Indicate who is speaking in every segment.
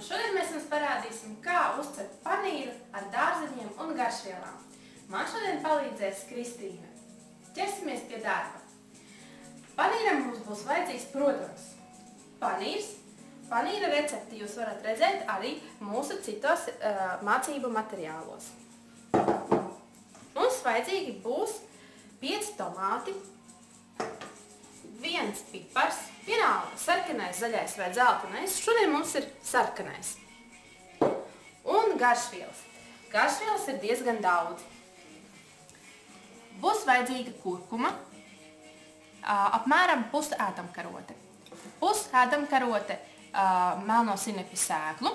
Speaker 1: šodien mēs jums parādīsim, kā uzcept panīru ar dārzeņiem un garšvielām. Man šodien palīdzēs Kristīna. Ķersimies pie darba. Panīram mums būs vajadzīgs, protams, panīrs. Panīra recepti jūs varat redzēt arī mūsu citos mācību materiālos. Mums vajadzīgi būs 5 tomāti, 1 pipars, vienalga sarkanais, zaļais vai dzeltenais. Šodien mums ir sarkanais. Un garšvielas. Garšvielas ir diezgan daudz. Būs vajadzīga kurkuma, apmēram pus ēdamkarote. Pus ēdamkarote melno sinepju sēklu,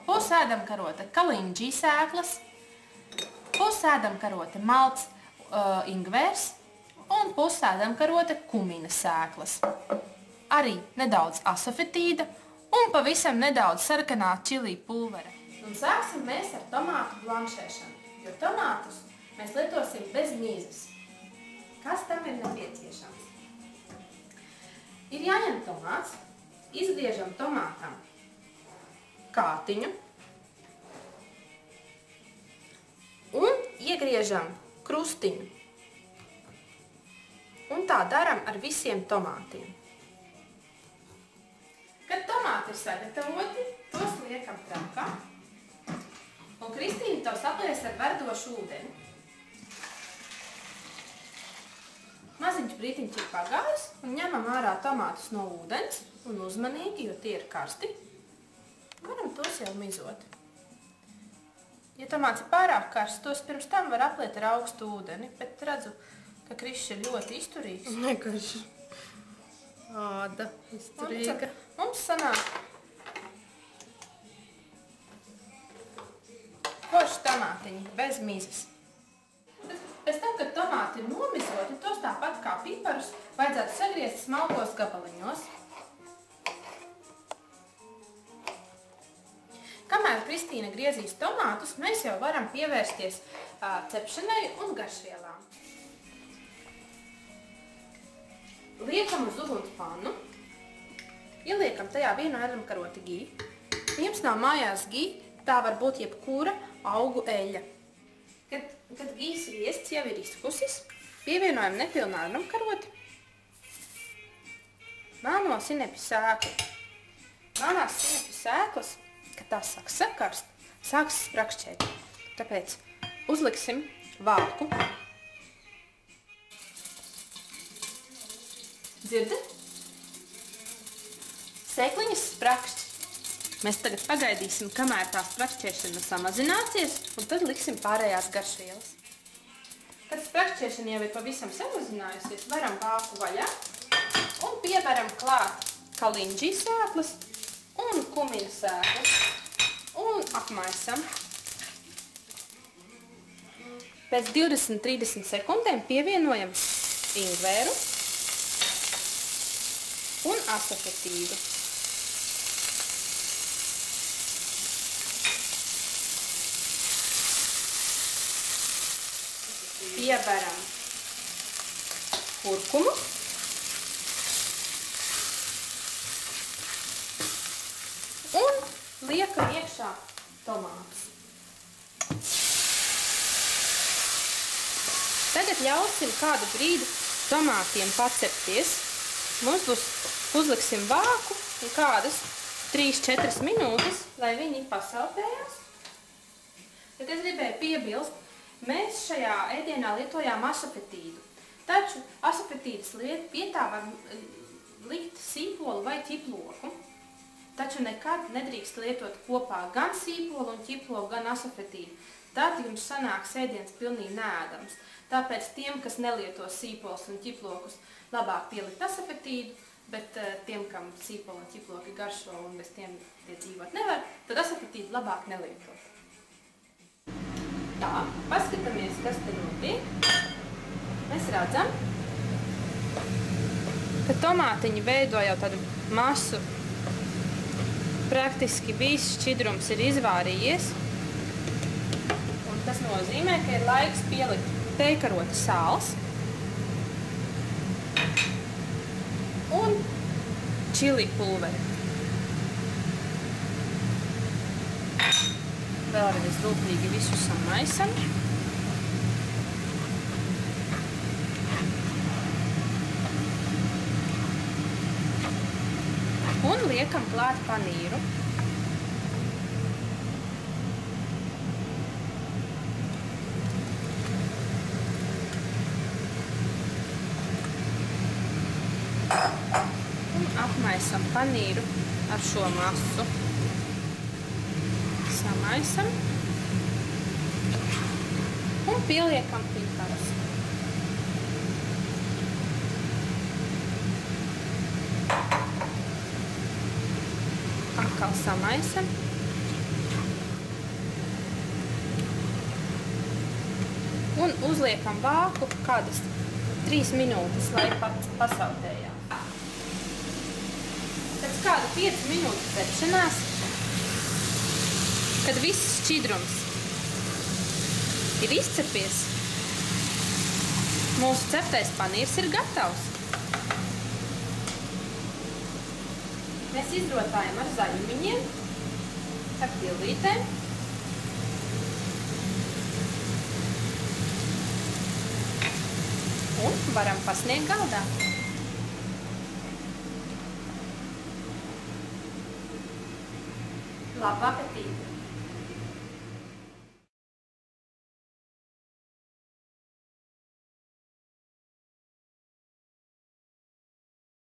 Speaker 1: pus ēdamkarote kalinģī sēklas, pus ēdamkarote malts ingvērs un pus ēdamkarote kumina sēklas. Arī nedaudz asafetīda un pavisam nedaudz sarkanā čilī pulvere. Un sāksim mēs ar tomātu blanšēšanu, jo tomātus mēs lietosim bez mīzes. Kas tam ir nepieciešams? Ir jāņem tomāts, izgriežam tomātam kātiņu un iegriežam krustiņu. Un tā daram ar visiem tomātiem. Kad tomāti ir sagatavoti, tos liekam trakā. Un Kristīna tos aplies ar verdošu ūdeni. Maziņš brītiņš ir pagājis un ņemam ārā tomātus no ūdens un uzmanīgi, jo tie ir karsti, varam tos jau mizot. Ja tomāts ir pārāk karsts, tos pirms tam var apliet ar augstu ūdeni, bet redzu, ka Krišs ir ļoti izturīgs.
Speaker 2: Vienkārši āda izturīga.
Speaker 1: Mums sanāk forši tomātiņi bez mizes. Pēc tam, kad tomāti ir nomizoti, tos tāpat kā piparus vajadzētu sagriezt smalkos gabaliņos. Kamēr Kristīna griezīs tomātus, mēs jau varam pievērsties cepšanai un garšvielām. Liekam uz uguns pannu, ieliekam tajā vienu ēdamkaroti gī. Ja jums nav mājās gī, tā var būt jebkura augu eļļa. Kad gīs viests jau ir izkusis, pievienojam nepilnu ēdamkaroti, melno sinepju sēklu. Melnās sinepju sēklas, kad tās sāks sakarst, sāks sprakšķēt. Tāpēc uzliksim vāku. Dzirdat? Sēkliņas sprakšķi. Mēs tagad pagaidīsim, kamēr tā sprakšķēšana samazināsies, un tad liksim pārējās garšvielas. Kad sprakšķēšana jau ir pavisam samazinājusies, varam vāku vaļā un pievaram klāt kalinģī sēklas un kumina sēklas un apmaisam. Pēc 20–30 sekundēm pievienojam ingvēru un asafetīdu. Pievaram kurkumu un liekam iekšā tomātus. Tagad ļausim kādu brīdi tomātiem pacepties. Mums uzliksim vāku un kādas 3–4 minūtes, lai viņi pasautējās. Tad es gribēju piebilst, mēs šajā ēdienā lietojām asafetīdu, taču asafetīdas vietā var likt sīpolu vai ķiploku, taču nekad nedrīkst lietot kopā gan sīpolu un ķiploku, gan asafetīdu. Tad jums sanāks ēdiens pilnīgi neēdams. Tāpēc tiem, kas nelieto sīpols un ķiplokus, labāk pielikt asafetīdu, bet tiem, kam sīpolu un ķiploki garšo un bez tiem tie dzīvot nevar, tad asafetīdu labāk nelietot. Tā, paskatāmies, kas te notiek. Mēs redzam, ka tomātiņi veido jau tādu masu. Praktiski viss šķidrums ir izvārījies. Un tas nozīmē, ka ir laiks pielikt teikarota sāls un čili pulveri. Vēlreiz rūpīgi visu samaisam. Un liekam klāt panīru. Un apmaisam panīru ar šo masu. Samaisam. Un pieliekam piparus. Atkal samaisam. Un uzliekam vāku kādas 3 minūtes, lai pasautējās. Pēc kāda 5 minūtes cepšanās, kad viss šķidrums ir izcepies, mūsu ceptais panīrs ir gatavs. Mēs izrotājam ar zaļumiņiem, ar pildītēm. Un varam pasniegt galdā. Labu apetīti!